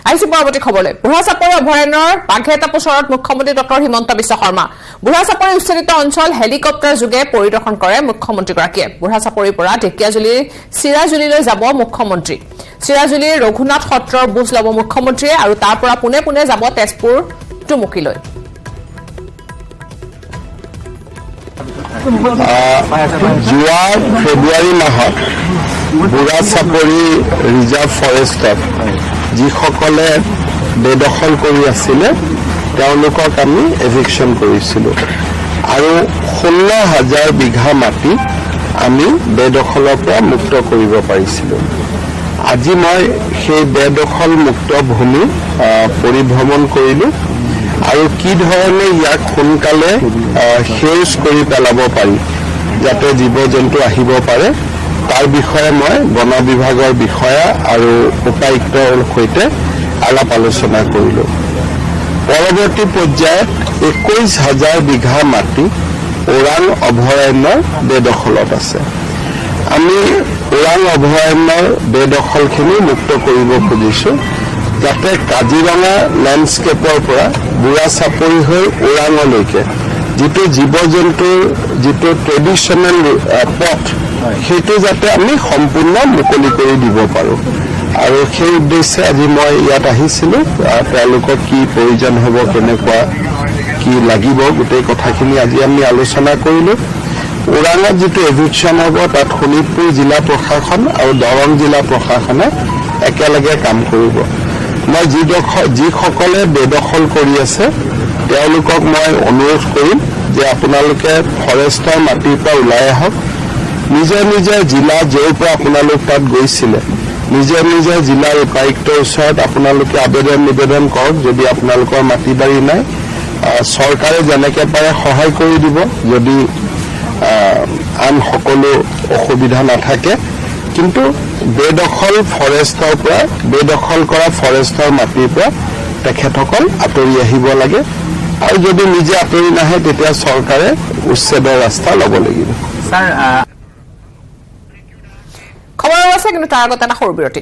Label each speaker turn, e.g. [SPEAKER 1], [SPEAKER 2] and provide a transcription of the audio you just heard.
[SPEAKER 1] আহিছে পৰৱৰ্তী খবৰলৈ বুঢ়াচাপৰি অভয়াৰণ্যৰ বাঘেটা পোছৰত মুখ্যমন্ত্ৰী ডক্টৰ হিমন্ত বিশ্ব শৰ্মা বুঢ়াচাপৰি উচ্ছেদিত অঞ্চল হেলিকপ্টাৰ যোগে পৰিদৰ্শন কৰে মুখ্যমন্ত্ৰীগৰাকীয়ে বুঢ়াচাপৰিৰ পৰা ঢেকিয়াজুলিৰ চিৰাজুলিলৈ যাব মুখ্যমন্ত্ৰী চিৰাজুলিৰ ৰঘুনাথ সত্ৰৰ বুজ ল'ব মুখ্যমন্ত্ৰীয়ে আৰু তাৰ পৰা পুনে পুনে যাব তেজপুৰ টুমুকিলৈ
[SPEAKER 2] যোৱা ফেব্ৰুৱাৰী মাহত বুঢ়াচাপৰি ৰিজাৰ্ভ ফৰেষ্টত যিসকলে বেদখল কৰি আছিলে তেওঁলোকক আমি এভিকশ্যন কৰিছিলোঁ আৰু 16,000 বিঘা মাটি আমি বেদখলৰ পৰা মুক্ত কৰিব পাৰিছিলোঁ আজি মই সেই বেদখল মুক্ত ভূমি পৰিভ্ৰমণ কৰিলোঁ আৰু কি ধৰণে ইয়াক সোনকালে সেউজ কৰি পেলাব পাৰি যাতে জীৱ জন্তু আহিব পাৰে তাৰ বিষয়ে মই বন বিভাগৰ বিষয়া আৰু উপায়ুক্তৰ সৈতে আলাপ আলোচনা কৰিলোঁ পৰৱৰ্তী পৰ্যায়ত 21,000 বিঘা মাটি ওৰাং অভয়াৰণ্যৰ বেদখলত আছে আমি ওৰাং অভয়াৰণ্যৰ বেদখলখিনি মুক্ত কৰিব খুজিছোঁ যাতে কাজিৰঙা লেণ্ডস্কেপৰ পৰা বুঢ়াচাপৰি হৈ ওৰাঙলৈকে যিটো জীৱ জন্তুৰ যিটো ট্ৰেডিশ্যনেল পথ সেইটো যাতে আমি সম্পূৰ্ণ মুকলি কৰি দিব পাৰোঁ আৰু সেই উদ্দেশ্যে আজি মই ইয়াত আহিছিলোঁ তেওঁলোকক কি প্ৰয়োজন হ'ব কেনেকুৱা কি লাগিব গোটেই কথাখিনি আজি আমি আলোচনা কৰিলোঁ ওৰাঙত যিটো এভিকশ্যন হ'ব তাত শোণিতপুৰ জিলা প্ৰশাসন আৰু দৰং জিলা প্ৰশাসনে একেলগে কাম কৰিব মই যিসকলে বেদখল কৰি আছে তেওঁলোকক মই অনুৰোধ কৰিম যে আপোনালোকে ফৰেষ্টৰ মাটিৰ পৰা ওলাই আহক নিজৰ নিজৰ জিলা য'ৰ পৰা আপোনালোক তাত গৈছিলে নিজৰ নিজৰ জিলাৰ উপায়ুক্তৰ ওচৰত আপোনালোকে নিবেদন কৰক যদি আপোনালোকৰ মাটি বাৰী নাই চৰকাৰে যেনেকৈ পাৰে সহায় কৰি দিব যদি আন সকলো অসুবিধা নাথাকে কিন্তু বেদখল ফৰেষ্টৰ পৰা বেদখল কৰা ফৰেষ্টৰ মাটিৰ পৰা তেখেতসকল আঁতৰি আহিব লাগে আৰু যদি নিজে আঁতৰি নাহে তেতিয়া চৰকাৰে উচ্ছেদৰ ৰাস্তা ল'ব লাগিব
[SPEAKER 1] খবৰ আছে কিন্তু তাৰ আগত এটা সৰু বিৰতি